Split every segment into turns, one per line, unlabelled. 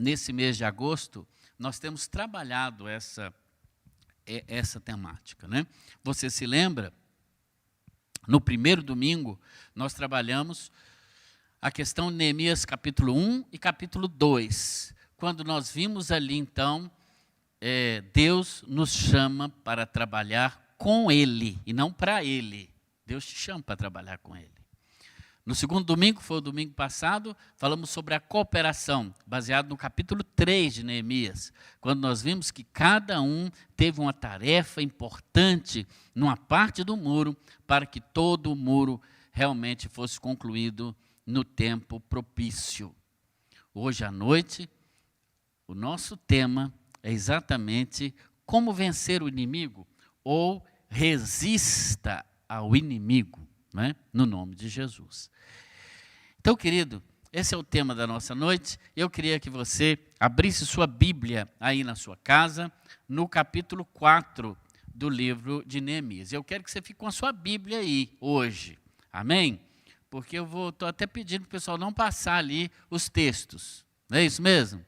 nesse mês de agosto, nós temos trabalhado essa temática, né? Você se lembra? No primeiro domingo, nós trabalhamos a questão de Neemias capítulo 1 e capítulo 2, quando nós vimos ali, então, Deus nos chama para trabalhar com Ele, e não para Ele. Deus te chama para trabalhar com Ele. No segundo domingo, foi o domingo passado, falamos sobre a cooperação, baseado no capítulo 3 de Neemias, quando nós vimos que cada um teve uma tarefa importante numa parte do muro, para que todo o muro realmente fosse concluído no tempo propício. Hoje à noite, o nosso tema é exatamente como vencer o inimigo, ou resista ao inimigo, né? No nome de Jesus. Então, querido, esse é o tema da nossa noite. Eu queria que você abrisse sua Bíblia aí na sua casa, no capítulo 4 do livro de Neemias. Eu quero que você fique com a sua Bíblia aí, hoje. Amém? Porque eu estou até pedindo para o pessoal não passar ali os textos. Não é isso mesmo?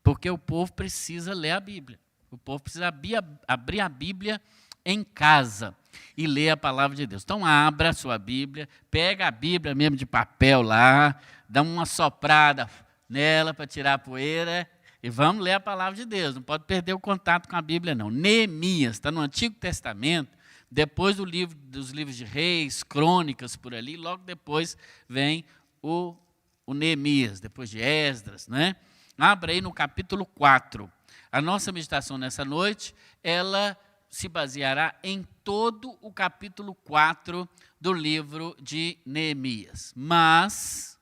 Porque o povo precisa ler a Bíblia. O povo precisa abrir a Bíblia em casa e ler a palavra de Deus. Então, abra a sua Bíblia, pega a Bíblia mesmo de papel lá, dá uma soprada nela para tirar a poeira e vamos ler a palavra de Deus. Não pode perder o contato com a Bíblia, não. Neemias, está no Antigo Testamento, depois dos livros de Reis, Crônicas, por ali, logo depois vem o Neemias, depois de Esdras, né? Abra aí no capítulo 4. A nossa meditação nessa noite, ela se baseará em todo o capítulo 4 do livro de Neemias. Mas,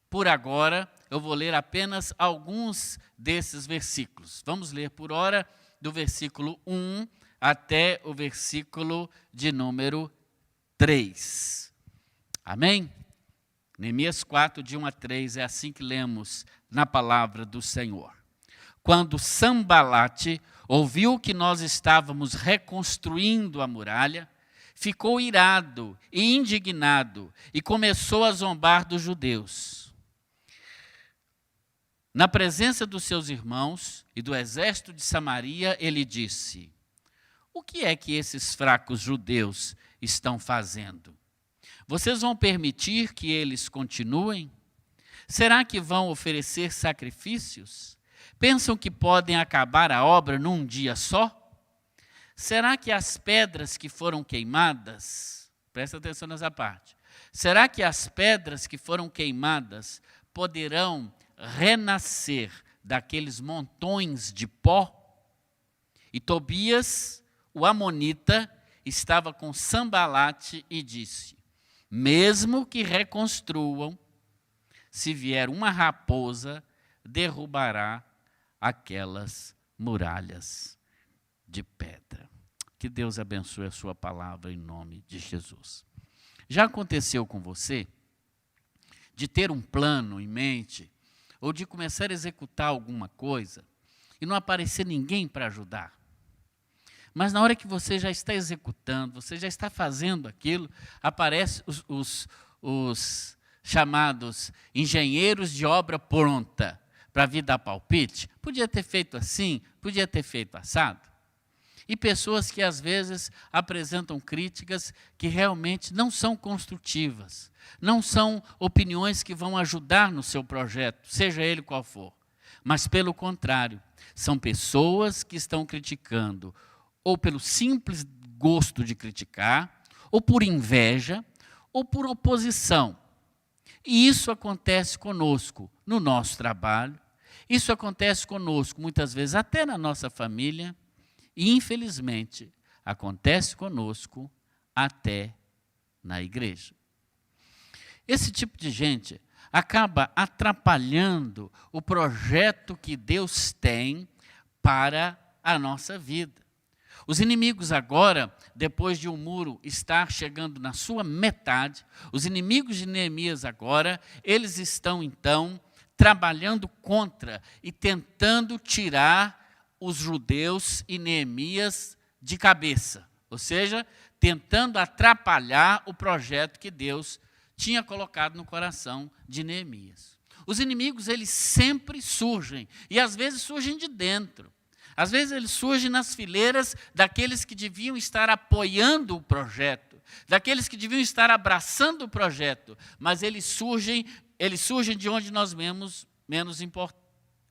por agora, eu vou ler apenas alguns desses versículos. Vamos ler por hora do versículo 1 até o versículo de número 3. Amém? Neemias 4, de 1 a 3, é assim que lemos na palavra do Senhor. Quando Sambalate ouviu que nós estávamos reconstruindo a muralha, ficou irado e indignado e começou a zombar dos judeus. Na presença dos seus irmãos e do exército de Samaria, ele disse: o que é que esses fracos judeus estão fazendo? Vocês vão permitir que eles continuem? Será que vão oferecer sacrifícios? Pensam que podem acabar a obra num dia só? Será que as pedras que foram queimadas, presta atenção nessa parte, será que as pedras que foram queimadas poderão renascer daqueles montões de pó? E Tobias, o amonita, estava com Sambalate e disse: mesmo que reconstruam, se vier uma raposa, derrubará aquelas muralhas de pedra. Que Deus abençoe a sua palavra em nome de Jesus. Já aconteceu com você de ter um plano em mente ou de começar a executar alguma coisa e não aparecer ninguém para ajudar? Mas na hora que você já está executando, você já está fazendo aquilo, aparecem os chamados engenheiros de obra pronta para vir dar palpite. Podia ter feito assim, podia ter feito assado. E pessoas que às vezes apresentam críticas que realmente não são construtivas, não são opiniões que vão ajudar no seu projeto, seja ele qual for. Mas pelo contrário, são pessoas que estão criticando ou pelo simples gosto de criticar, ou por inveja, ou por oposição. E isso acontece conosco no nosso trabalho, isso acontece conosco muitas vezes até na nossa família, e infelizmente acontece conosco até na igreja. Esse tipo de gente acaba atrapalhando o projeto que Deus tem para a nossa vida. Os inimigos agora, depois de um muro estar chegando na sua metade, os inimigos de Neemias agora, eles estão então trabalhando contra e tentando tirar os judeus e Neemias de cabeça. Ou seja, tentando atrapalhar o projeto que Deus tinha colocado no coração de Neemias. Os inimigos, eles sempre surgem, e às vezes surgem de dentro. Às vezes eles surgem nas fileiras daqueles que deviam estar apoiando o projeto, daqueles que deviam estar abraçando o projeto, mas eles surgem de onde nós menos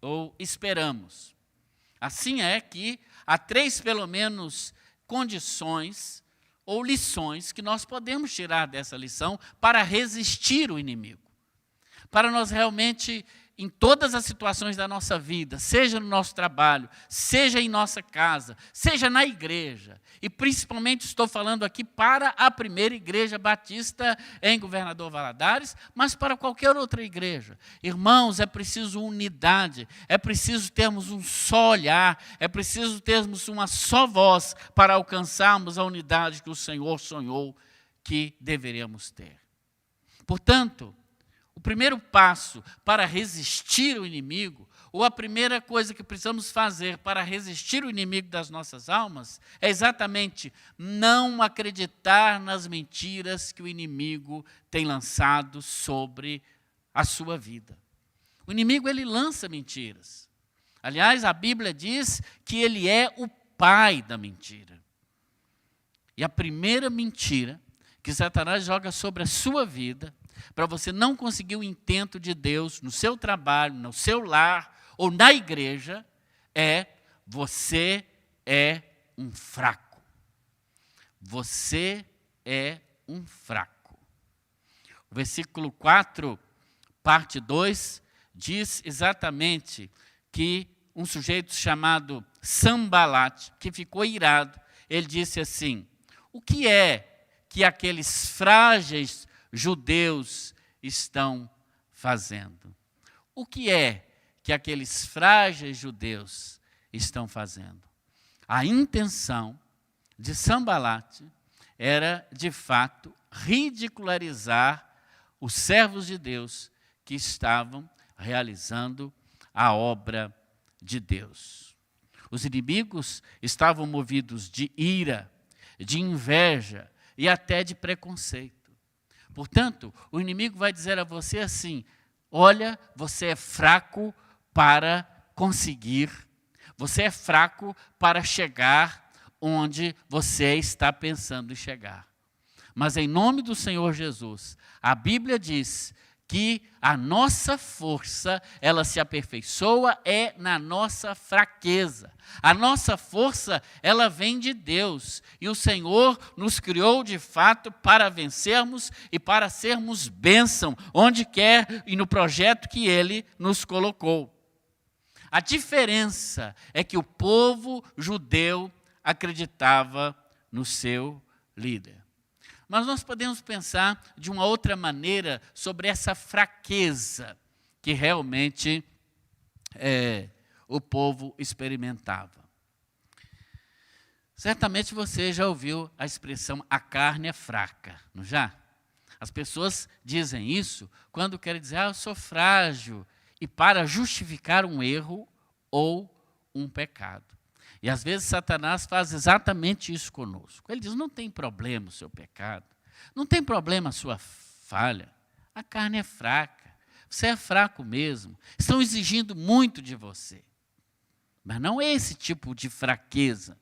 ou esperamos. Assim é que há 3, pelo menos, condições ou lições que nós podemos tirar dessa lição para resistir o inimigo. Para nós realmente, em todas as situações da nossa vida, seja no nosso trabalho, seja em nossa casa, seja na igreja, e principalmente estou falando aqui para a primeira igreja batista em Governador Valadares, mas para qualquer outra igreja. Irmãos, é preciso unidade, é preciso termos um só olhar, é preciso termos uma só voz para alcançarmos a unidade que o Senhor sonhou que deveríamos ter. Portanto, o primeiro passo para resistir o inimigo, ou a primeira coisa que precisamos fazer para resistir o inimigo das nossas almas, é exatamente não acreditar nas mentiras que o inimigo tem lançado sobre a sua vida. O inimigo, ele lança mentiras. Aliás, a Bíblia diz que ele é o pai da mentira. E a primeira mentira que Satanás joga sobre a sua vida, para você não conseguir o intento de Deus no seu trabalho, no seu lar ou na igreja, você é um fraco. Você é um fraco. O versículo 4, parte 2, diz exatamente que um sujeito chamado Sambalate, que ficou irado, ele disse assim: o que é que aqueles frágeis judeus estão fazendo? O que é que aqueles frágeis judeus estão fazendo? A intenção de Sambalate era, de fato, ridicularizar os servos de Deus que estavam realizando a obra de Deus. Os inimigos estavam movidos de ira, de inveja e até de preconceito. Portanto, o inimigo vai dizer a você assim: olha, você é fraco para conseguir, você é fraco para chegar onde você está pensando em chegar. Mas em nome do Senhor Jesus, a Bíblia diz que a nossa força, ela se aperfeiçoa na nossa fraqueza. A nossa força, ela vem de Deus. E o Senhor nos criou de fato para vencermos e para sermos bênção, onde quer e no projeto que Ele nos colocou. A diferença é que o povo judeu acreditava no seu líder. Mas nós podemos pensar de uma outra maneira sobre essa fraqueza que realmente o povo experimentava. Certamente você já ouviu a expressão "a carne é fraca", não já? As pessoas dizem isso quando querem dizer "eu sou frágil", e para justificar um erro ou um pecado. E às vezes Satanás faz exatamente isso conosco. Ele diz: não tem problema o seu pecado, não tem problema a sua falha, a carne é fraca, você é fraco mesmo, estão exigindo muito de você. Mas não é esse tipo de fraqueza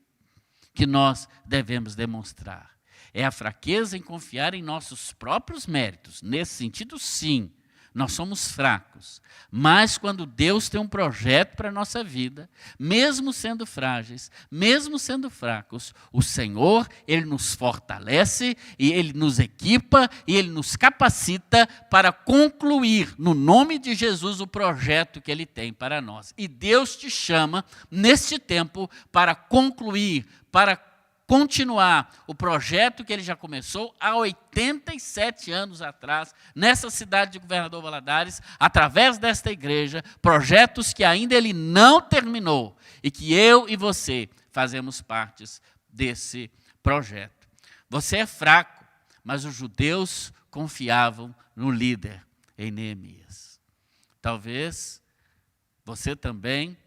que nós devemos demonstrar. É a fraqueza em confiar em nossos próprios méritos. Nesse sentido, sim, nós somos fracos, mas quando Deus tem um projeto para a nossa vida, mesmo sendo frágeis, mesmo sendo fracos, o Senhor, Ele nos fortalece, e Ele nos equipa, e Ele nos capacita para concluir, no nome de Jesus, o projeto que Ele tem para nós. E Deus te chama, neste tempo, para concluir, para continuar o projeto que ele já começou há 87 anos atrás, nessa cidade de Governador Valadares, através desta igreja, projetos que ainda ele não terminou e que eu e você fazemos parte desse projeto. Você é fraco, mas os judeus confiavam no líder, em Neemias. Talvez você também,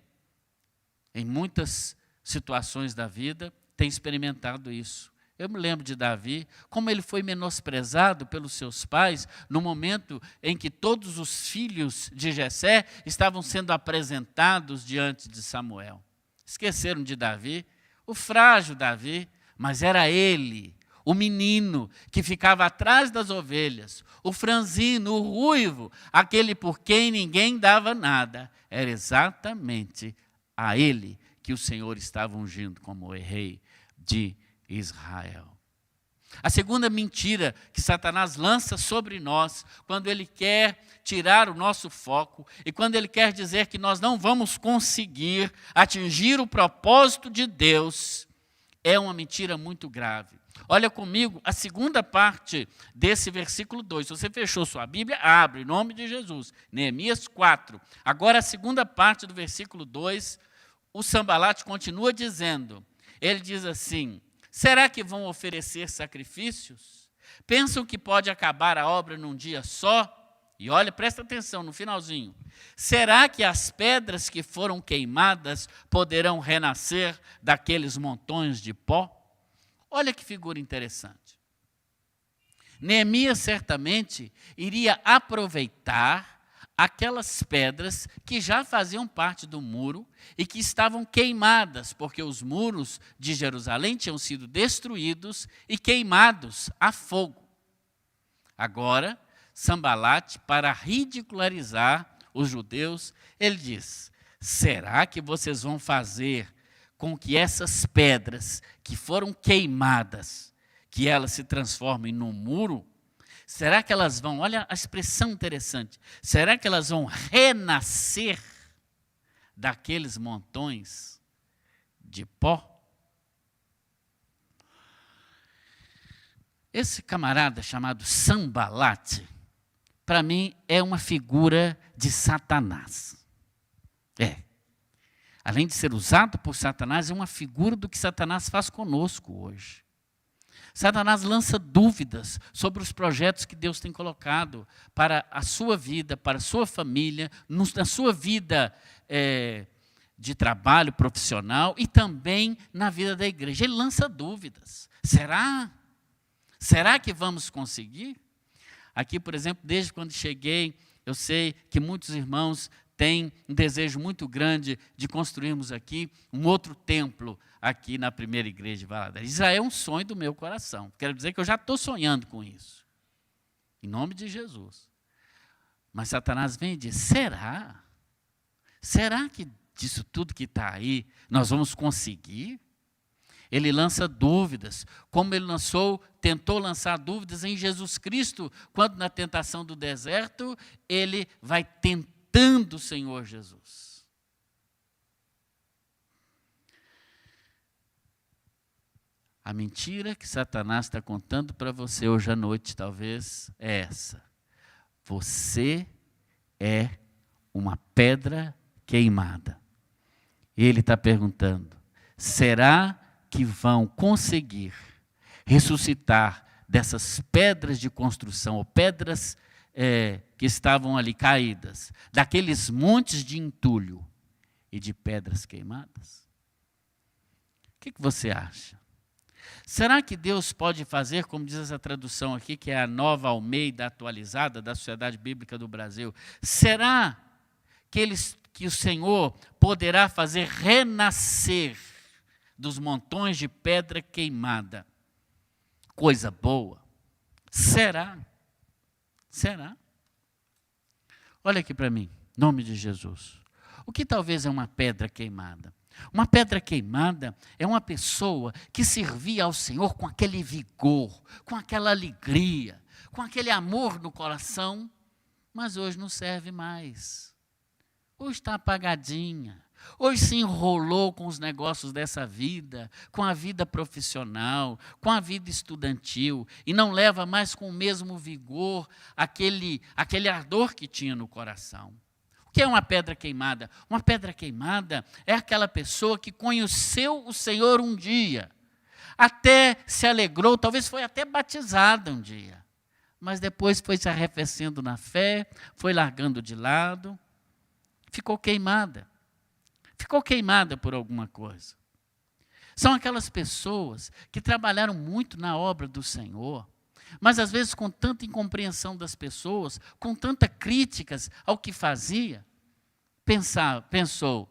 em muitas situações da vida, tem experimentado isso. Eu me lembro de Davi, como ele foi menosprezado pelos seus pais no momento em que todos os filhos de Jessé estavam sendo apresentados diante de Samuel. Esqueceram de Davi, o frágil Davi, mas era ele, o menino que ficava atrás das ovelhas, o franzino, o ruivo, aquele por quem ninguém dava nada. Era exatamente a ele que o Senhor estava ungindo como o rei de Israel. A segunda mentira que Satanás lança sobre nós, quando ele quer tirar o nosso foco e quando ele quer dizer que nós não vamos conseguir atingir o propósito de Deus, é uma mentira muito grave. Olha comigo a segunda parte desse versículo 2. Se você fechou sua Bíblia, abre, em nome de Jesus. Neemias 4. Agora a segunda parte do versículo 2, o Sanbalate continua dizendo, ele diz assim: será que vão oferecer sacrifícios? Pensam que pode acabar a obra num dia só? E olha, presta atenção no finalzinho. Será que as pedras que foram queimadas poderão renascer daqueles montões de pó? Olha que figura interessante. Neemias certamente iria aproveitar aquelas pedras que já faziam parte do muro e que estavam queimadas, porque os muros de Jerusalém tinham sido destruídos e queimados a fogo. Agora, Sanbalate, para ridicularizar os judeus, ele diz: será que vocês vão fazer com que essas pedras que foram queimadas, que elas se transformem num muro? Será que elas vão, olha a expressão interessante, será que elas vão renascer daqueles montões de pó? Esse camarada chamado Sanbalate, para mim é uma figura de Satanás. Além de ser usado por Satanás, é uma figura do que Satanás faz conosco hoje. Satanás lança dúvidas sobre os projetos que Deus tem colocado para a sua vida, para a sua família, na sua vida de trabalho profissional e também na vida da igreja. Ele lança dúvidas. Será? Será que vamos conseguir? Aqui, por exemplo, desde quando cheguei, eu sei que muitos irmãos têm um desejo muito grande de construirmos aqui um outro templo aqui na primeira igreja de Valadares. Isso já é um sonho do meu coração. Quero dizer que eu já estou sonhando com isso. Em nome de Jesus. Mas Satanás vem e diz: será? Será que disso tudo que está aí nós vamos conseguir? Ele lança dúvidas, como ele tentou lançar dúvidas em Jesus Cristo, quando na tentação do deserto, ele vai tentando o Senhor Jesus. A mentira que Satanás está contando para você hoje à noite, talvez, é essa. Você é uma pedra queimada. E ele está perguntando: será que vão conseguir ressuscitar dessas pedras de construção, ou pedras que estavam ali caídas, daqueles montes de entulho e de pedras queimadas? O que você acha? Será que Deus pode fazer, como diz essa tradução aqui, que é a Nova Almeida atualizada da Sociedade Bíblica do Brasil? Será que o Senhor poderá fazer renascer dos montões de pedra queimada coisa boa? Será? Será? Olha aqui para mim, em nome de Jesus. O que talvez é uma pedra queimada? Uma pedra queimada é uma pessoa que servia ao Senhor com aquele vigor, com aquela alegria, com aquele amor no coração, mas hoje não serve mais. Hoje está apagadinha. Hoje se enrolou com os negócios dessa vida, com a vida profissional, com a vida estudantil, e não leva mais com o mesmo vigor aquele ardor que tinha no coração. O que é uma pedra queimada? Uma pedra queimada é aquela pessoa que conheceu o Senhor um dia, até se alegrou, talvez foi até batizada um dia, mas depois foi se arrefecendo na fé, foi largando de lado, ficou queimada. Ficou queimada por alguma coisa. São aquelas pessoas que trabalharam muito na obra do Senhor, mas às vezes com tanta incompreensão das pessoas, com tantas críticas ao que fazia, pensou,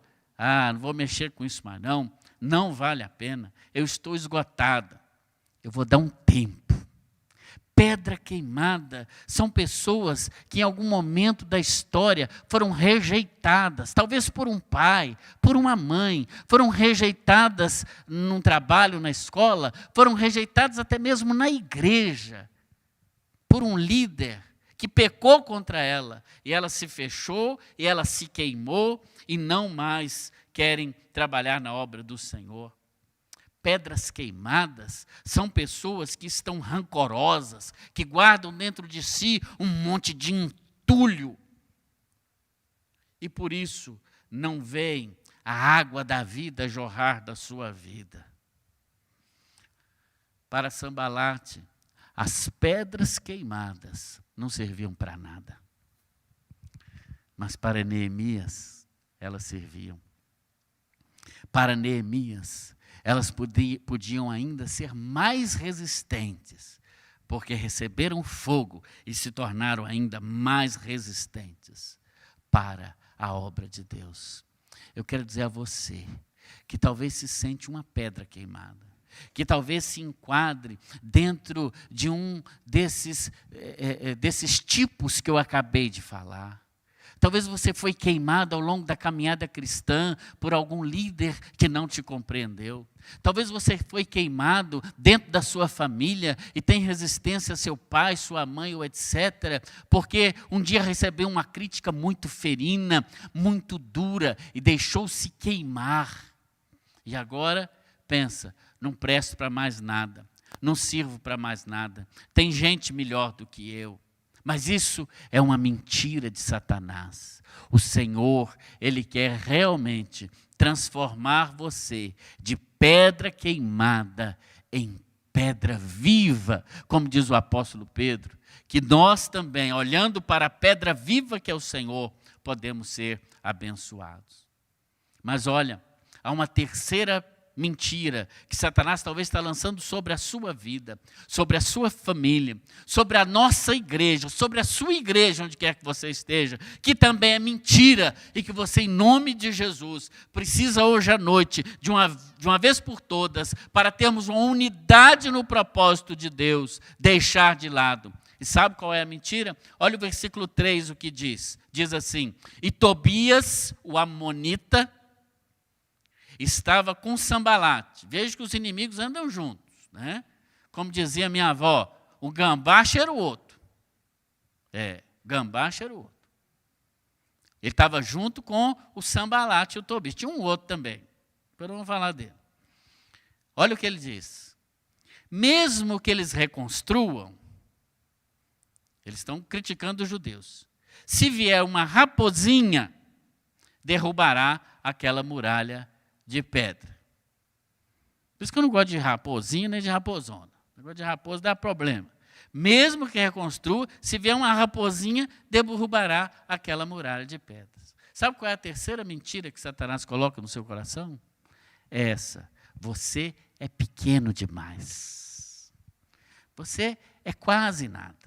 não vou mexer com isso mais não vale a pena, eu estou esgotada, eu vou dar um tempo. Pedra queimada são pessoas que em algum momento da história foram rejeitadas, talvez por um pai, por uma mãe, foram rejeitadas num trabalho, na escola, foram rejeitadas até mesmo na igreja, por um líder que pecou contra ela, e ela se fechou, e ela se queimou, e não mais querem trabalhar na obra do Senhor. Pedras queimadas são pessoas que estão rancorosas, que guardam dentro de si um monte de entulho. E por isso não veem a água da vida jorrar da sua vida. Para Sambalate, as pedras queimadas não serviam para nada. Mas para Neemias, elas serviam. Para Neemias, elas podiam ainda ser mais resistentes, porque receberam fogo e se tornaram ainda mais resistentes para a obra de Deus. Eu quero dizer a você que talvez se sente uma pedra queimada, que talvez se enquadre dentro de um desses tipos que eu acabei de falar. Talvez você foi queimado ao longo da caminhada cristã por algum líder que não te compreendeu. Talvez você foi queimado dentro da sua família e tem resistência a seu pai, sua mãe ou etc. Porque um dia recebeu uma crítica muito ferina, muito dura e deixou-se queimar. E agora pensa, não presto para mais nada, não sirvo para mais nada, tem gente melhor do que eu. Mas isso é uma mentira de Satanás. O Senhor, Ele quer realmente transformar você de pedra queimada em pedra viva, como diz o apóstolo Pedro, que nós também, olhando para a pedra viva que é o Senhor, podemos ser abençoados. Mas olha, há uma terceira mentira que Satanás talvez está lançando sobre a sua vida, sobre a sua família, sobre a nossa igreja, sobre a sua igreja, onde quer que você esteja, que também é mentira e que você, em nome de Jesus, precisa hoje à noite, de uma vez por todas, para termos uma unidade no propósito de Deus, deixar de lado. E sabe qual é a mentira? Olha o versículo 3, o que diz. Diz assim, e Tobias, o amonita, estava com Sambalate. Veja que os inimigos andam juntos, né? Como dizia minha avó, o gambá cheira o outro. Gambá cheira o outro. Ele estava junto com o Sambalate e o Tobias. Tinha um outro também, mas não vamos falar dele. Olha o que ele diz. Mesmo que eles reconstruam, eles estão criticando os judeus. Se vier uma raposinha, derrubará aquela muralha de pedra. Por isso que eu não gosto de raposinha nem de raposona. O negócio de raposa dá problema. Mesmo que reconstrua, se vier uma raposinha, derrubará aquela muralha de pedras. Sabe qual é a terceira mentira que Satanás coloca no seu coração? É essa. Você é pequeno demais. Você é quase nada.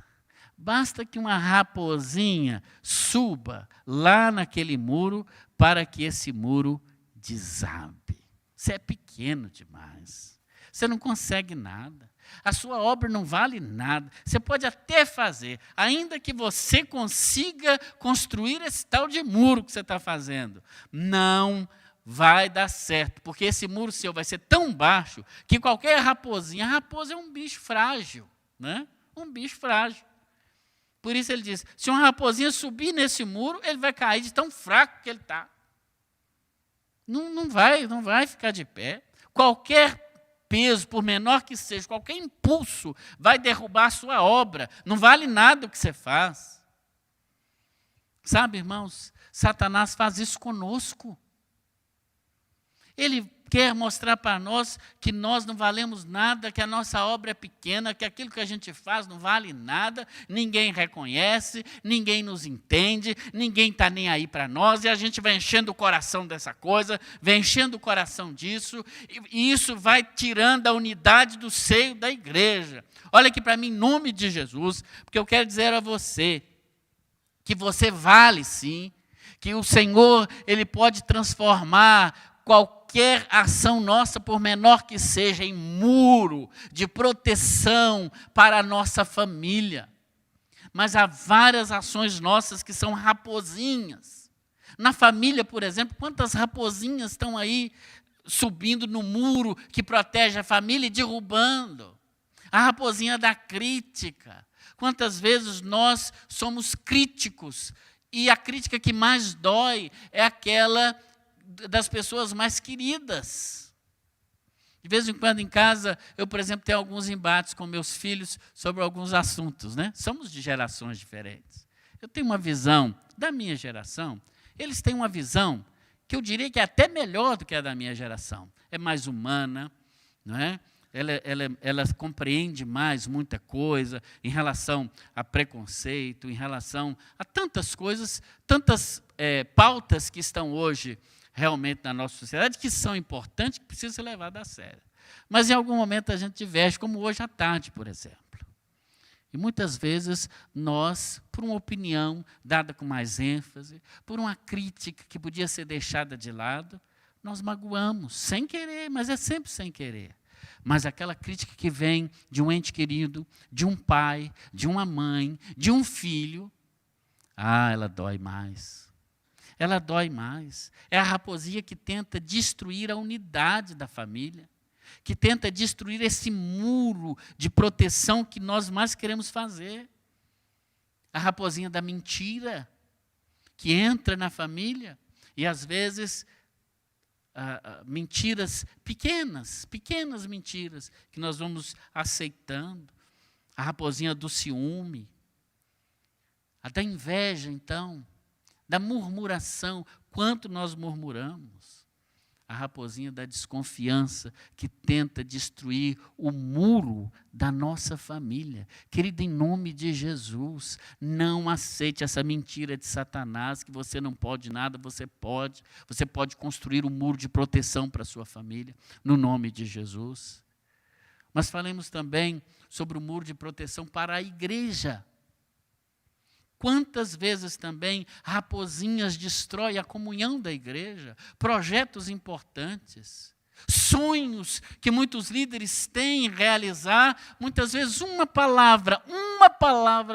Basta que uma raposinha suba lá naquele muro para que esse muro desabe. Você é pequeno demais. Você não consegue nada. A sua obra não vale nada. Você pode até fazer, ainda que você consiga construir esse tal de muro que você está fazendo. Não vai dar certo, porque esse muro seu vai ser tão baixo que qualquer raposinha, a raposa é um bicho frágil, né? Um bicho frágil. Por isso ele diz, se uma raposinha subir nesse muro, ele vai cair de tão fraco que ele está. Não vai ficar de pé. Qualquer peso, por menor que seja, qualquer impulso, vai derrubar a sua obra. Não vale nada o que você faz. Sabe, irmãos, Satanás faz isso conosco. Ele quer mostrar para nós que nós não valemos nada, que a nossa obra é pequena, que aquilo que a gente faz não vale nada, ninguém reconhece, ninguém nos entende, ninguém está nem aí para nós, e a gente vai enchendo o coração dessa coisa, vai enchendo o coração disso, e isso vai tirando a unidade do seio da igreja. Olha aqui para mim, em nome de Jesus, porque eu quero dizer a você que você vale sim, que o Senhor, Ele pode transformar qualquer ação nossa, por menor que seja, em muro de proteção para a nossa família. Mas há várias ações nossas que são raposinhas. Na família, por exemplo, quantas raposinhas estão aí subindo no muro que protege a família e derrubando? A raposinha da crítica. Quantas vezes nós somos críticos e a crítica que mais dói é aquela das pessoas mais queridas. De vez em quando em casa, eu, por exemplo, tenho alguns embates com meus filhos sobre alguns assuntos, né? Somos de gerações diferentes. Eu tenho uma visão da minha geração, eles têm uma visão que eu diria que é até melhor do que a da minha geração. É mais humana, não é? Ela compreende mais muita coisa em relação a preconceito, em relação a tantas coisas, tantas pautas que estão hoje realmente na nossa sociedade, que são importantes, que precisam ser levadas a sério. Mas em algum momento a gente diverge, como hoje à tarde, por exemplo. E muitas vezes nós, por uma opinião dada com mais ênfase, por uma crítica que podia ser deixada de lado, nós magoamos, sem querer, mas é sempre sem querer. Mas aquela crítica que vem de um ente querido, de um pai, de uma mãe, de um filho, ela dói mais. Ela dói mais. É a raposinha que tenta destruir a unidade da família, que tenta destruir esse muro de proteção que nós mais queremos fazer. A raposinha da mentira, que entra na família e, às vezes, mentiras pequenas mentiras que nós vamos aceitando. A raposinha do ciúme, a da inveja, então, da murmuração, quanto nós murmuramos. A raposinha da desconfiança, que tenta destruir o muro da nossa família. Querido, em nome de Jesus, não aceite essa mentira de Satanás, que você não pode nada, você pode construir um muro de proteção para a sua família, no nome de Jesus. Mas falemos também sobre o muro de proteção para a igreja. Quantas vezes também raposinhas destroem a comunhão da igreja, projetos importantes, sonhos que muitos líderes têm em realizar, muitas vezes uma palavra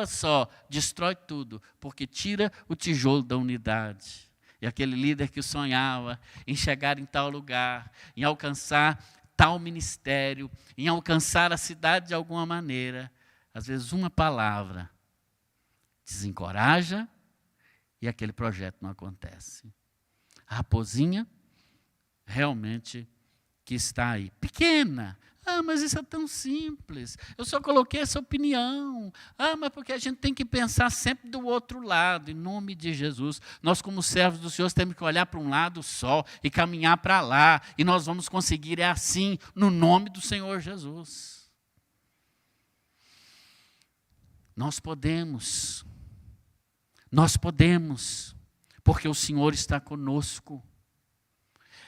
só, destrói tudo, porque tira o tijolo da unidade. E aquele líder que sonhava em chegar em tal lugar, em alcançar tal ministério, em alcançar a cidade de alguma maneira, às vezes uma palavra desencoraja e aquele projeto não acontece. A raposinha realmente que está aí, pequena. Mas isso é tão simples. Eu só coloquei essa opinião. Mas porque a gente tem que pensar sempre do outro lado. Em nome de Jesus, nós como servos do Senhor temos que olhar para um lado só e caminhar para lá. E nós vamos conseguir, é assim, no nome do Senhor Jesus. Nós podemos, porque o Senhor está conosco.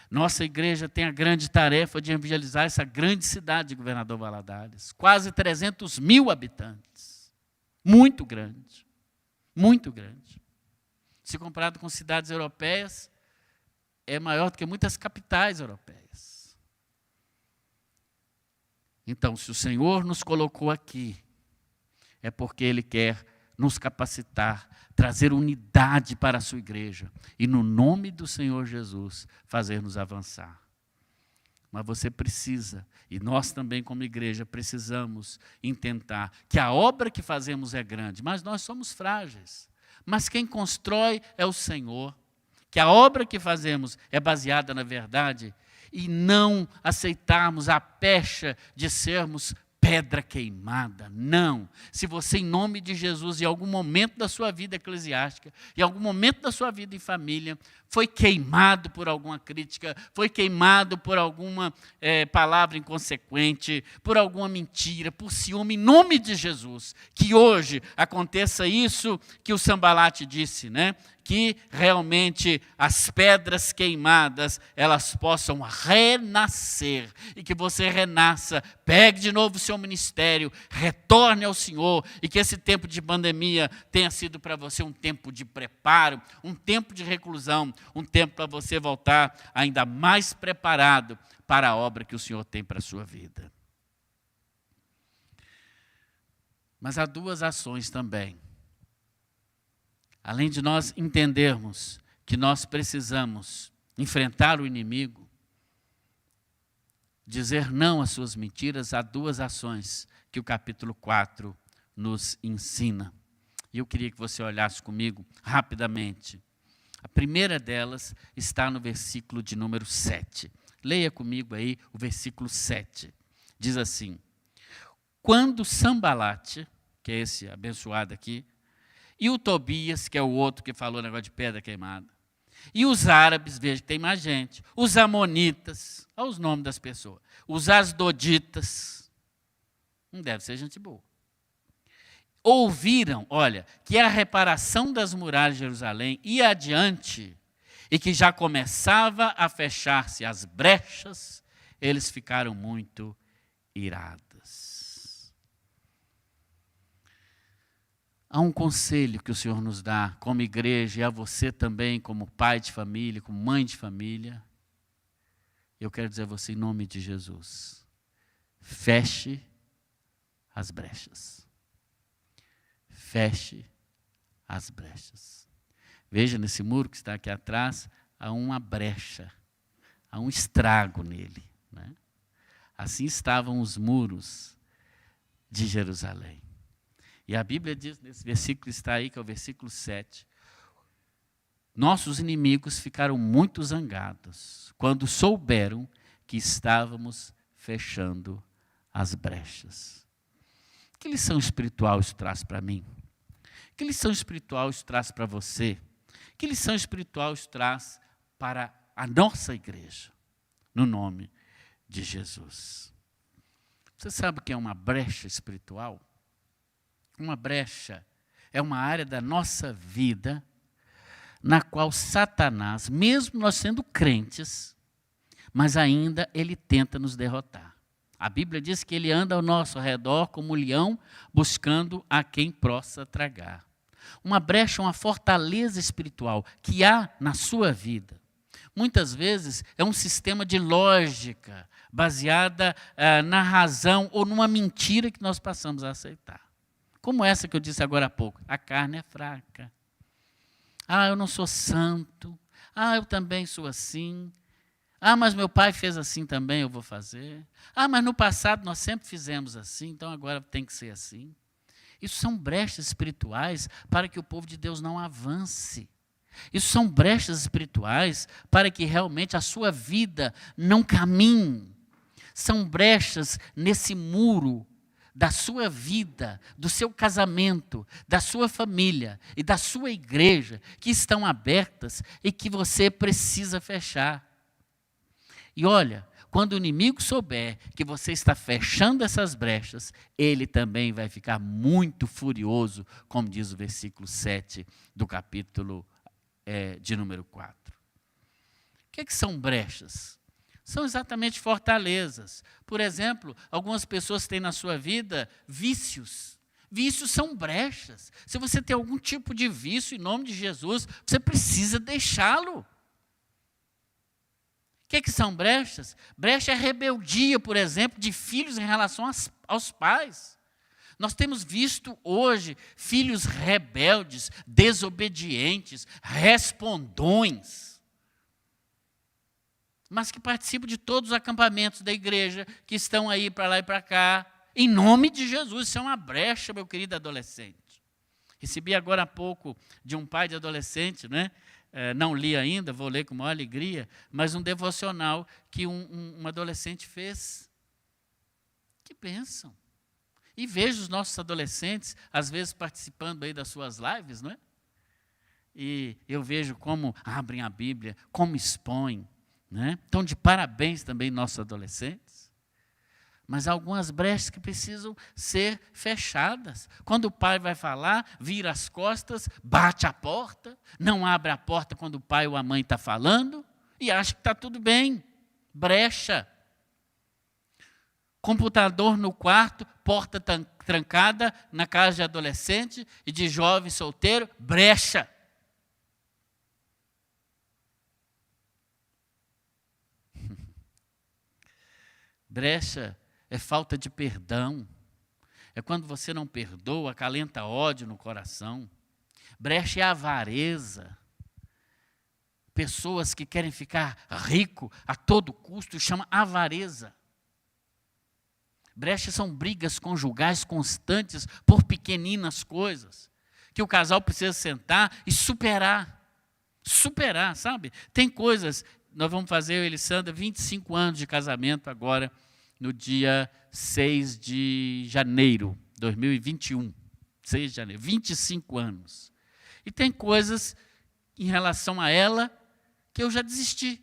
Nossa igreja tem a grande tarefa de evangelizar essa grande cidade de Governador Valadares. Quase 300 mil habitantes. Muito grande. Muito grande. Se comparado com cidades europeias, é maior do que muitas capitais europeias. Então, se o Senhor nos colocou aqui, é porque Ele quer nos capacitar, trazer unidade para a sua igreja e, no nome do Senhor Jesus, fazer-nos avançar. Mas você precisa, e nós também como igreja precisamos intentar que a obra que fazemos é grande, mas nós somos frágeis. Mas quem constrói é o Senhor, que a obra que fazemos é baseada na verdade e não aceitarmos a pecha de sermos pedra queimada, não. Se você, em nome de Jesus, em algum momento da sua vida eclesiástica, em algum momento da sua vida em família, foi queimado por alguma crítica, foi queimado por alguma palavra inconsequente, por alguma mentira, por ciúme, em nome de Jesus, que hoje aconteça isso que o Sambalate disse, né? Que realmente as pedras queimadas, elas possam renascer, e que você renasça, pegue de novo o seu ministério, retorne ao Senhor, e que esse tempo de pandemia tenha sido para você um tempo de preparo, um tempo de reclusão, um tempo para você voltar ainda mais preparado para a obra que o Senhor tem para a sua vida. Mas há duas ações também. Além de nós entendermos que nós precisamos enfrentar o inimigo, dizer não às suas mentiras, há duas ações que o capítulo 4 nos ensina. E eu queria que você olhasse comigo rapidamente. A primeira delas está no versículo de número 7. Leia comigo aí o versículo 7. Diz assim: quando Sambalate, que é esse abençoado aqui, e o Tobias, que é o outro que falou o negócio de pedra queimada, e os árabes, veja que tem mais gente, os amonitas, olha os nomes das pessoas, os asdoditas, não deve ser gente boa, ouviram, olha, que a reparação das muralhas de Jerusalém ia adiante, e que já começava a fechar-se as brechas, eles ficaram muito irados. Há um conselho que o Senhor nos dá como igreja, e a você também como pai de família, como mãe de família. Eu quero dizer a você em nome de Jesus: feche as brechas. Feche as brechas. Veja, nesse muro que está aqui atrás, há uma brecha, há um estrago nele, né? Assim estavam os muros de Jerusalém. E a Bíblia diz, nesse versículo que está aí, que é o versículo 7, nossos inimigos ficaram muito zangados quando souberam que estávamos fechando as brechas. Que lição espiritual isso traz para mim? Que lição espiritual isso traz para você? Que lição espiritual isso traz para a nossa igreja? No nome de Jesus. Você sabe o que é uma brecha espiritual? Uma brecha é uma área da nossa vida na qual Satanás, mesmo nós sendo crentes, mas ainda ele tenta nos derrotar. A Bíblia diz que ele anda ao nosso redor como um leão, buscando a quem possa tragar. Uma brecha é uma fortaleza espiritual que há na sua vida. Muitas vezes é um sistema de lógica baseada na razão ou numa mentira que nós passamos a aceitar. Como essa que eu disse agora há pouco: a carne é fraca. Ah, eu não sou santo. Ah, eu também sou assim. Ah, mas meu pai fez assim também, eu vou fazer. Ah, mas no passado nós sempre fizemos assim, então agora tem que ser assim. Isso são brechas espirituais para que o povo de Deus não avance. Isso são brechas espirituais para que realmente a sua vida não caminhe. São brechas nesse muro da sua vida, do seu casamento, da sua família e da sua igreja, que estão abertas e que você precisa fechar. E olha, quando o inimigo souber que você está fechando essas brechas, ele também vai ficar muito furioso, como diz o versículo 7 do capítulo de número 4. O que são brechas? São exatamente fortalezas. Por exemplo, algumas pessoas têm na sua vida vícios. Vícios são brechas. Se você tem algum tipo de vício, em nome de Jesus, você precisa deixá-lo. O que são brechas? Brecha é rebeldia, por exemplo, de filhos em relação aos pais. Nós temos visto hoje filhos rebeldes, desobedientes, respondões, mas que participam de todos os acampamentos da igreja, que estão aí para lá e para cá, em nome de Jesus. Isso é uma brecha, meu querido adolescente. Recebi agora há pouco de um pai de adolescente, né? Não li ainda, vou ler com maior alegria, mas um devocional que um adolescente fez. Que bênção! E vejo os nossos adolescentes, às vezes, participando aí das suas lives, não é? E eu vejo como abrem a Bíblia, como expõem, né? Então, de parabéns também nossos adolescentes. Mas há algumas brechas que precisam ser fechadas. Quando o pai vai falar, vira as costas, bate a porta, não abre a porta quando o pai ou a mãe está falando e acha que está tudo bem. Brecha. Computador no quarto, porta trancada na casa de adolescente e de jovem solteiro, brecha. Brecha é falta de perdão. É quando você não perdoa, acalenta ódio no coração. Brecha é avareza. Pessoas que querem ficar rico a todo custo, chama avareza. Brecha são brigas conjugais constantes por pequeninas coisas, que o casal precisa sentar e superar. Superar, sabe? Tem coisas, nós vamos fazer, eu e Elisandra, 25 anos de casamento agora, no dia 6 de janeiro de 2021. 6 de janeiro, 25 anos. E tem coisas em relação a ela que eu já desisti.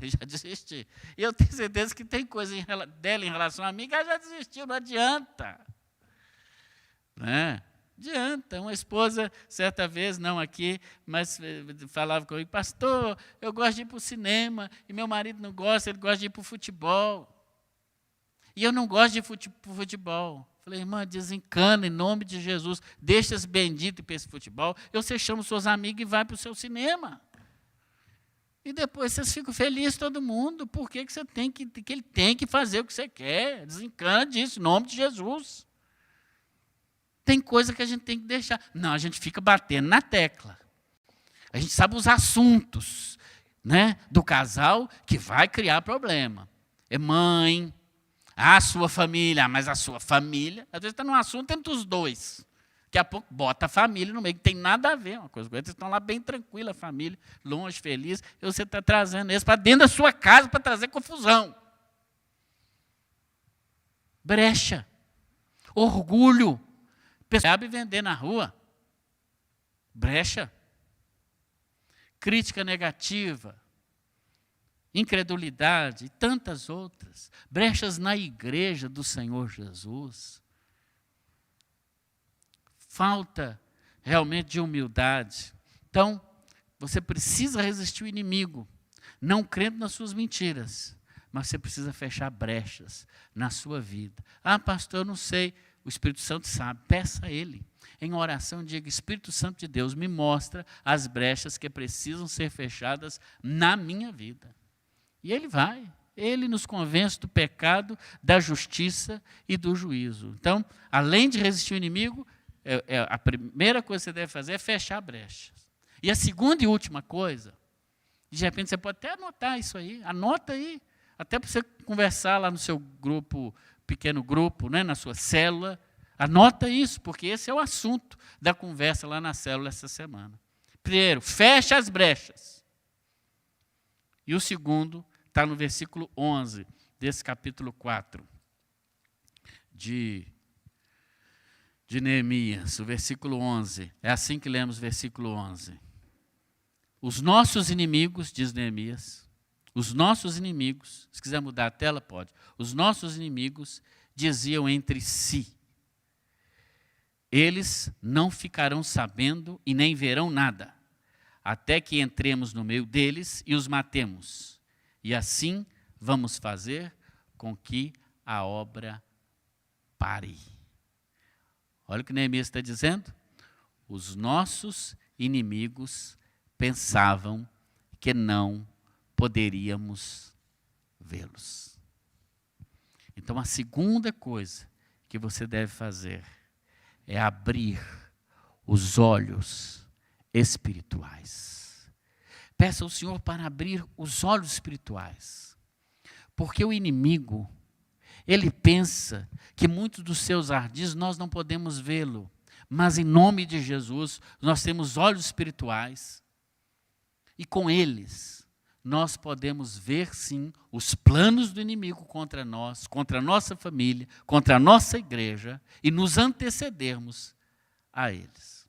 Já desisti. E eu tenho certeza que tem coisa dela em relação a mim que ela já desistiu, não adianta. Né? Adianta. Uma esposa, certa vez, não aqui, mas falava comigo, pastor, eu gosto de ir para o cinema, e meu marido não gosta, ele gosta de ir para o futebol. E eu não gosto de ir para o futebol. Falei, irmã, desencana em nome de Jesus, deixa esse bendito ir para esse futebol, você chama os seus amigos e vai para o seu cinema. E depois vocês ficam felizes, todo mundo. Por que você tem que ele tem que fazer o que você quer? Desencana disso, em nome de Jesus. Tem coisa que a gente tem que deixar. Não, a gente fica batendo na tecla. A gente sabe os assuntos, né, do casal que vai criar problema. É mãe, a sua família, mas a sua família. Às vezes está num assunto entre os dois. Daqui a pouco bota a família no meio, que tem nada a ver uma coisa com outra. Vocês estão lá bem tranquila, a família, longe, feliz, e você está trazendo eles para dentro da sua casa para trazer confusão. Brecha. Orgulho. Pessoa sabe vender na rua. Brecha. Crítica negativa. Incredulidade e tantas outras. Brechas na igreja do Senhor Jesus. Falta realmente de humildade. Então, você precisa resistir o inimigo, não crendo nas suas mentiras, mas você precisa fechar brechas na sua vida. Ah, pastor, eu não sei. O Espírito Santo sabe. Peça a Ele. Em oração, diga, Espírito Santo de Deus, me mostra as brechas que precisam ser fechadas na minha vida. E Ele vai. Ele nos convence do pecado, da justiça e do juízo. Então, além de resistir o inimigo, a primeira coisa que você deve fazer é fechar brechas. E a segunda e última coisa, de repente você pode até anotar isso aí, anota aí, até para você conversar lá no seu grupo, pequeno grupo, né, na sua célula, anota isso, porque esse é o assunto da conversa lá na célula essa semana. Primeiro, fecha as brechas. E o segundo está no versículo 11 desse capítulo 4 de Neemias, o versículo 11. É assim que lemos o versículo 11. Os nossos inimigos, diz Neemias, os nossos inimigos, se quiser mudar a tela, pode. Os nossos inimigos diziam entre si, eles não ficarão sabendo e nem verão nada, até que entremos no meio deles e os matemos. E assim vamos fazer com que a obra pare. Olha o que Neemias está dizendo. Os nossos inimigos pensavam que não poderíamos vê-los. Então, a segunda coisa que você deve fazer é abrir os olhos espirituais. Peça ao Senhor para abrir os olhos espirituais. Porque o inimigo, ele pensa que muitos dos seus ardis nós não podemos vê-lo. Mas em nome de Jesus, nós temos olhos espirituais. E com eles, nós podemos ver, sim, os planos do inimigo contra nós, contra a nossa família, contra a nossa igreja, e nos antecedermos a eles.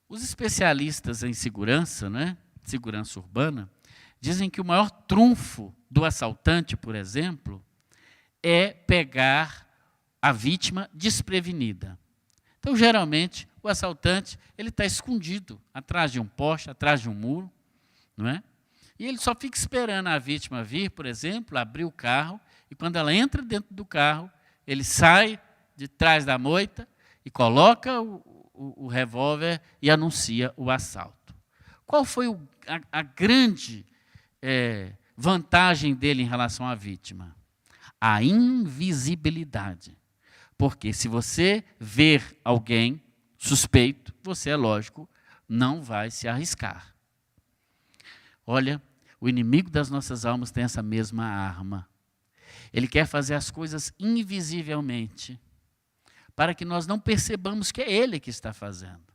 Os especialistas em segurança, né, segurança urbana, dizem que o maior trunfo do assaltante, por exemplo, é pegar a vítima desprevenida. Então, geralmente, o assaltante ele está escondido atrás de um poste, atrás de um muro, não é? E ele só fica esperando a vítima vir, por exemplo, abrir o carro, e quando ela entra dentro do carro, ele sai de trás da moita e coloca o revólver e anuncia o assalto. Qual foi a grande vantagem dele em relação à vítima? A invisibilidade. Porque se você ver alguém suspeito, você, é lógico, não vai se arriscar. Olha, o inimigo das nossas almas tem essa mesma arma. Ele quer fazer as coisas invisivelmente, para que nós não percebamos que é ele que está fazendo.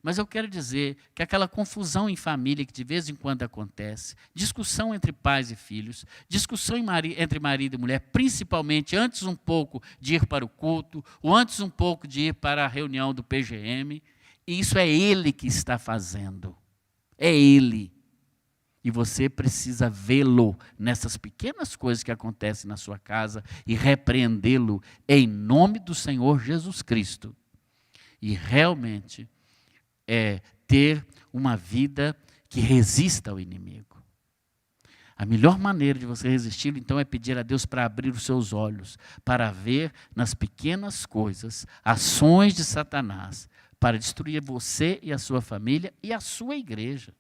Mas eu quero dizer que aquela confusão em família que de vez em quando acontece, discussão entre pais e filhos, discussão entre marido e mulher, principalmente antes um pouco de ir para o culto, ou antes um pouco de ir para a reunião do PGM, e isso é ele que está fazendo. É ele. E você precisa vê-lo nessas pequenas coisas que acontecem na sua casa e repreendê-lo em nome do Senhor Jesus Cristo. E realmente ter uma vida que resista ao inimigo. A melhor maneira de você resistir, então, é pedir a Deus para abrir os seus olhos, para ver nas pequenas coisas ações de Satanás, para destruir você e a sua família e a sua igreja.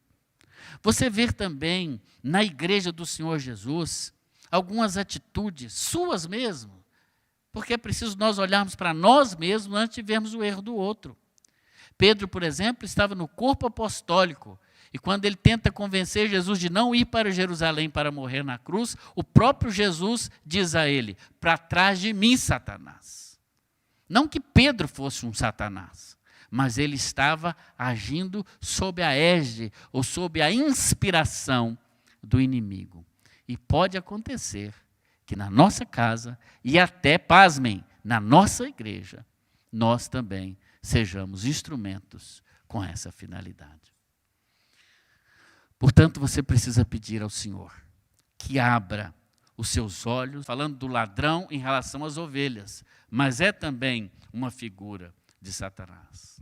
Você vê também na igreja do Senhor Jesus algumas atitudes suas mesmo, porque é preciso nós olharmos para nós mesmos antes de vermos o erro do outro. Pedro, por exemplo, estava no corpo apostólico, e quando ele tenta convencer Jesus de não ir para Jerusalém para morrer na cruz, o próprio Jesus diz a ele: para trás de mim, Satanás. Não que Pedro fosse um Satanás, mas ele estava agindo sob a égide, ou sob a inspiração do inimigo. E pode acontecer que na nossa casa, e até, pasmem, na nossa igreja, nós também sejamos instrumentos com essa finalidade. Portanto, você precisa pedir ao Senhor que abra os seus olhos, falando do ladrão em relação às ovelhas, mas é também uma figura de Satanás.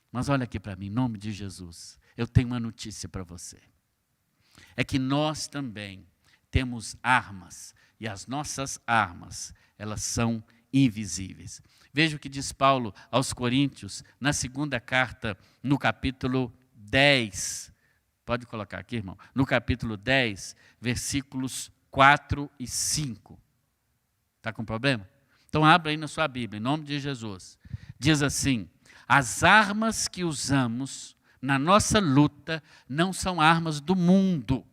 Mas olha aqui para mim, em nome de Jesus, eu tenho uma notícia para você. É que nós também temos armas, e as nossas armas, elas são invisíveis. Veja o que diz Paulo aos Coríntios, na segunda carta, no capítulo 10. Pode colocar aqui, irmão. No capítulo 10, versículos 4 e 5. Está com problema? Então abra aí na sua Bíblia, em nome de Jesus. Diz assim: as armas que usamos na nossa luta não são armas do mundo.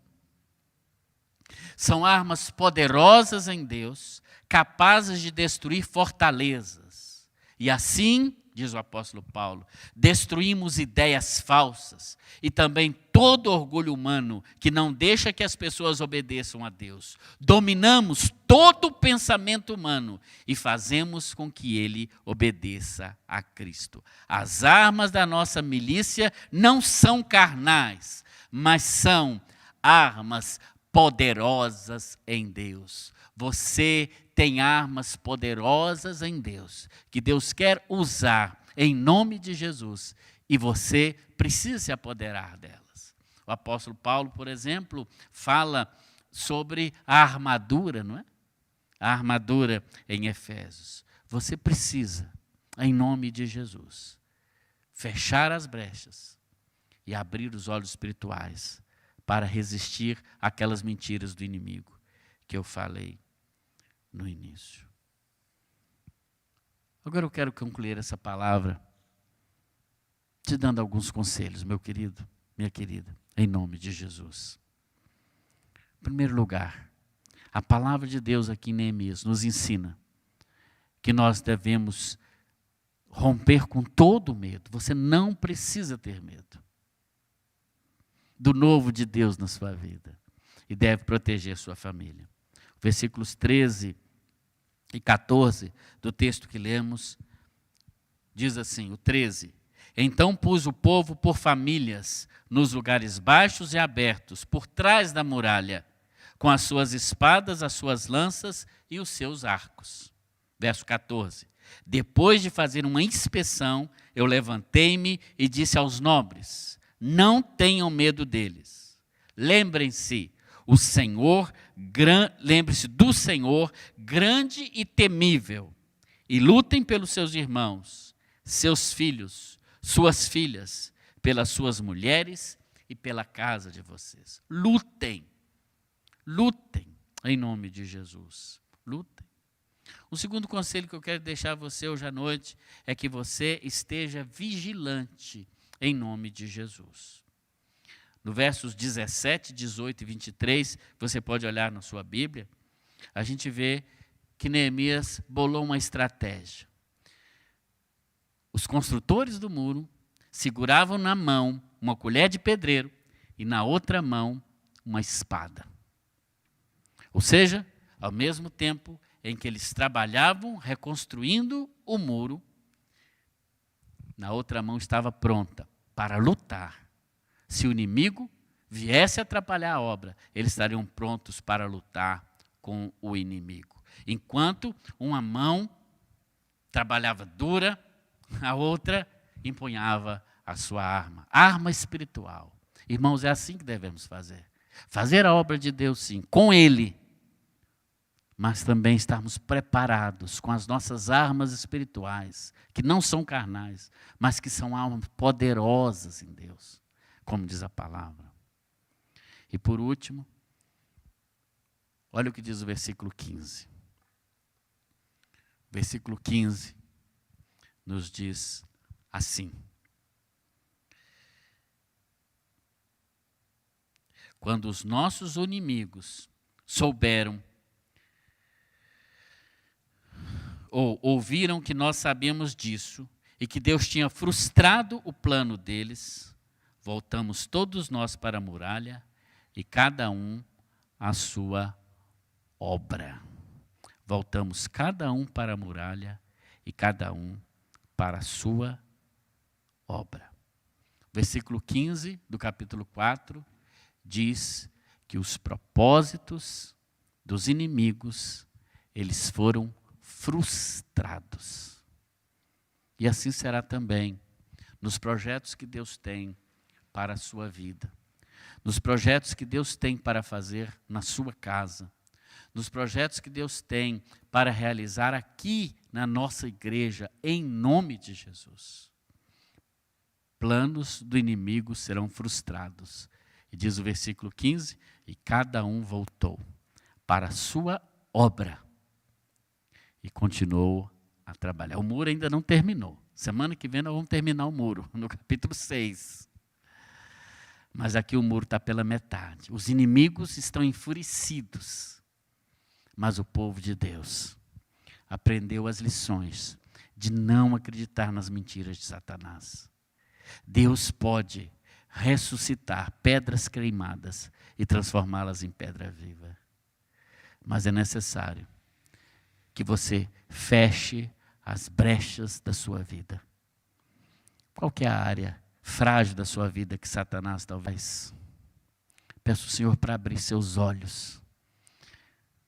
São armas poderosas em Deus, capazes de destruir fortalezas. E assim, diz o apóstolo Paulo, destruímos ideias falsas e também todo orgulho humano que não deixa que as pessoas obedeçam a Deus. Dominamos todo o pensamento humano e fazemos com que ele obedeça a Cristo. As armas da nossa milícia não são carnais, mas são armas poderosas em Deus. Você tem armas poderosas em Deus, que Deus quer usar em nome de Jesus, e você precisa se apoderar delas. O apóstolo Paulo, por exemplo, fala sobre a armadura, não é? A armadura em Efésios. Você precisa, em nome de Jesus, fechar as brechas e abrir os olhos espirituais para resistir àquelas mentiras do inimigo que eu falei no início. Agora eu quero concluir essa palavra te dando alguns conselhos, meu querido, minha querida, em nome de Jesus. Em primeiro lugar, a palavra de Deus aqui em Neemias nos ensina que nós devemos romper com todo o medo. Você não precisa ter medo. do novo de Deus na sua vida. E deve proteger sua família. Versículos 13 e 14 do texto que lemos, diz assim, o 13. Então pus o povo por famílias, nos lugares baixos e abertos, por trás da muralha, com as suas espadas, as suas lanças e os seus arcos. Verso 14. Depois de fazer uma inspeção, eu levantei-me e disse aos nobres, não tenham medo deles. Lembre-se do Senhor, grande e temível, e lutem pelos seus irmãos, seus filhos, suas filhas, pelas suas mulheres e pela casa de vocês. Lutem em nome de Jesus. Lutem. O segundo conselho que eu quero deixar a você hoje à noite é que você esteja vigilante em nome de Jesus. No versos 17, 18 e 23, você pode olhar na sua Bíblia, a gente vê que Neemias bolou uma estratégia. Os construtores do muro seguravam na mão uma colher de pedreiro e na outra mão uma espada. Ou seja, ao mesmo tempo em que eles trabalhavam reconstruindo o muro, na outra mão estava pronta para lutar. Se o inimigo viesse atrapalhar a obra, eles estariam prontos para lutar com o inimigo. Enquanto uma mão trabalhava dura, a outra empunhava a sua arma espiritual. Irmãos, é assim que devemos fazer. Fazer a obra de Deus, sim, com Ele, mas também estarmos preparados com as nossas armas espirituais, que não são carnais, mas que são armas poderosas em Deus, como diz a palavra. E por último, olha o que diz o versículo 15. Versículo 15 nos diz assim: quando os nossos inimigos souberam ou ouviram que nós sabemos disso e que Deus tinha frustrado o plano deles, voltamos todos nós para a muralha e cada um à sua obra. Voltamos cada um para a muralha e cada um para a sua obra. Versículo 15 do capítulo 4 diz que os propósitos dos inimigos, eles foram frustrados. E assim será também nos projetos que Deus tem para a sua vida, nos projetos que Deus tem para fazer na sua casa, nos projetos que Deus tem para realizar aqui na nossa igreja, em nome de Jesus. Planos do inimigo serão frustrados. E diz o versículo 15, e cada um voltou para a sua obra e continuou a trabalhar. O muro ainda não terminou. Semana que vem nós vamos terminar o muro, no capítulo 6. Mas aqui o muro está pela metade. Os inimigos estão enfurecidos. Mas o povo de Deus aprendeu as lições de não acreditar nas mentiras de Satanás. Deus pode ressuscitar pedras queimadas e transformá-las em pedra viva. Mas é necessário que você feche as brechas da sua vida. Qual que é a área frágil da sua vida que Satanás talvez? Peço ao Senhor para abrir seus olhos.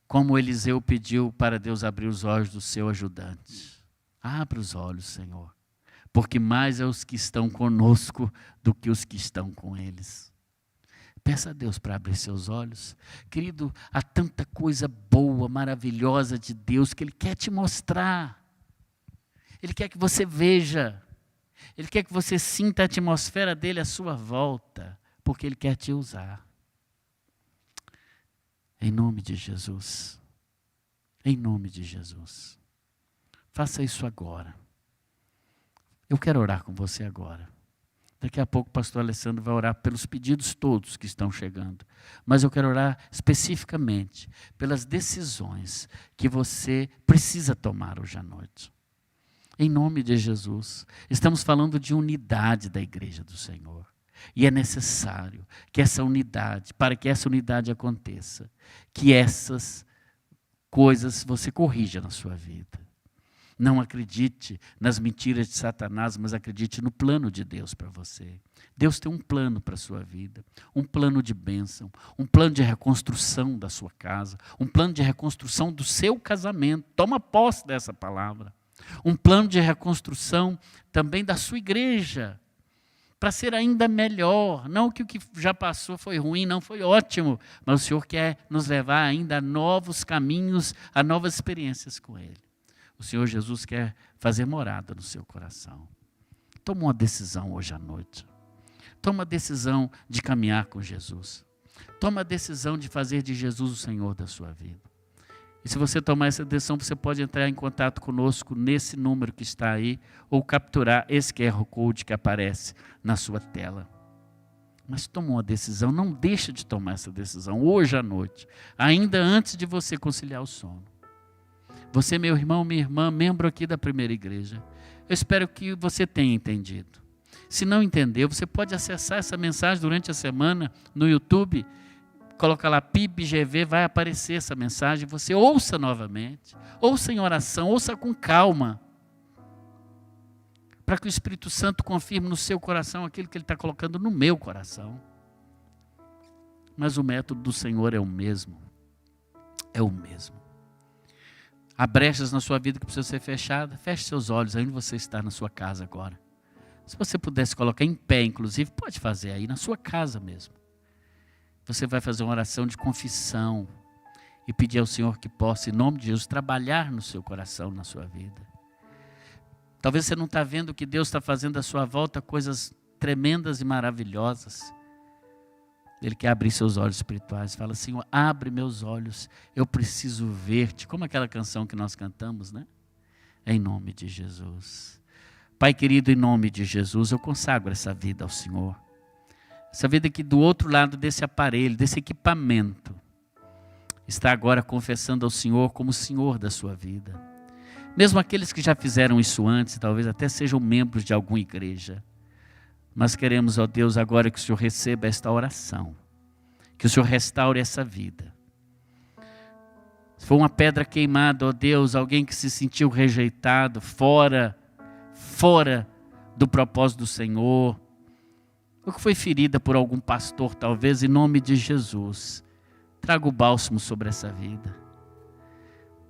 Como Eliseu pediu para Deus abrir os olhos do seu ajudante. Abra os olhos, Senhor. Porque mais é os que estão conosco do que os que estão com eles. Peça a Deus para abrir seus olhos. Querido, há tanta coisa boa, maravilhosa de Deus que Ele quer te mostrar. Ele quer que você veja. Ele quer que você sinta a atmosfera dEle à sua volta. Porque Ele quer te usar. Em nome de Jesus. Em nome de Jesus. Faça isso agora. Eu quero orar com você agora. Daqui a pouco o pastor Alessandro vai orar pelos pedidos todos que estão chegando. Mas eu quero orar especificamente pelas decisões que você precisa tomar hoje à noite. Em nome de Jesus. Estamos falando de unidade da igreja do Senhor. E é necessário que essa unidade, para que essa unidade aconteça, que essas coisas você corrija na sua vida. Não acredite nas mentiras de Satanás, mas acredite no plano de Deus para você. Deus tem um plano para a sua vida, um plano de bênção, um plano de reconstrução da sua casa, um plano de reconstrução do seu casamento. Toma posse dessa palavra. Um plano de reconstrução também da sua igreja, para ser ainda melhor. Não que o que já passou foi ruim, não, foi ótimo, mas o Senhor quer nos levar ainda a novos caminhos, a novas experiências com Ele. O Senhor Jesus quer fazer morada no seu coração. Toma uma decisão hoje à noite. Toma a decisão de caminhar com Jesus. Toma a decisão de fazer de Jesus o Senhor da sua vida. E se você tomar essa decisão, você pode entrar em contato conosco nesse número que está aí, ou capturar esse QR Code que aparece na sua tela. Mas toma uma decisão, não deixa de tomar essa decisão hoje à noite, ainda antes de você conciliar o sono. Você, meu irmão, minha irmã, membro aqui da Primeira Igreja, eu espero que você tenha entendido. Se não entendeu, você pode acessar essa mensagem durante a semana no YouTube, coloca lá PIBGV, vai aparecer essa mensagem, você ouça novamente, ouça em oração, ouça com calma, para que o Espírito Santo confirme no seu coração aquilo que Ele está colocando no meu coração. Mas o método do Senhor é o mesmo, é o mesmo. Há brechas na sua vida que precisam ser fechadas, feche seus olhos, ainda você está na sua casa agora. Se você pudesse colocar em pé, inclusive, pode fazer aí, na sua casa mesmo. Você vai fazer uma oração de confissão e pedir ao Senhor que possa, em nome de Jesus, trabalhar no seu coração, na sua vida. Talvez você não está vendo que Deus está fazendo à sua volta coisas tremendas e maravilhosas. Ele quer abrir seus olhos espirituais. Fala, Senhor, abre meus olhos, eu preciso ver-te. Como aquela canção que nós cantamos, né? Em nome de Jesus. Pai querido, em nome de Jesus, eu consagro essa vida ao Senhor. Essa vida que do outro lado desse aparelho, desse equipamento, está agora confessando ao Senhor como o Senhor da sua vida. Mesmo aqueles que já fizeram isso antes, talvez até sejam membros de alguma igreja. Mas queremos, ó Deus, agora que o Senhor receba esta oração. Que o Senhor restaure essa vida. Se for uma pedra queimada, ó Deus, alguém que se sentiu rejeitado, fora do propósito do Senhor, ou que foi ferida por algum pastor, talvez, em nome de Jesus, traga o bálsamo sobre essa vida.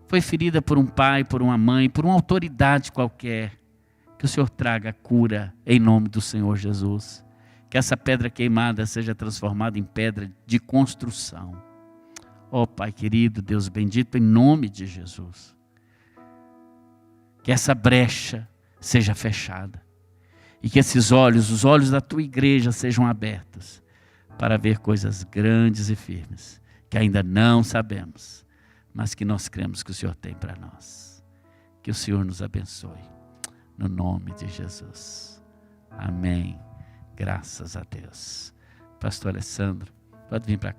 Foi ferida por um pai, por uma mãe, por uma autoridade qualquer, que o Senhor traga a cura em nome do Senhor Jesus. Que essa pedra queimada seja transformada em pedra de construção. Ó Pai querido, Deus bendito, em nome de Jesus. Que essa brecha seja fechada. E que esses olhos, os olhos da tua igreja sejam abertos para ver coisas grandes e firmes, que ainda não sabemos, mas que nós cremos que o Senhor tem para nós. Que o Senhor nos abençoe. No nome de Jesus. Amém. Graças a Deus. Pastor Alessandro, pode vir para cá.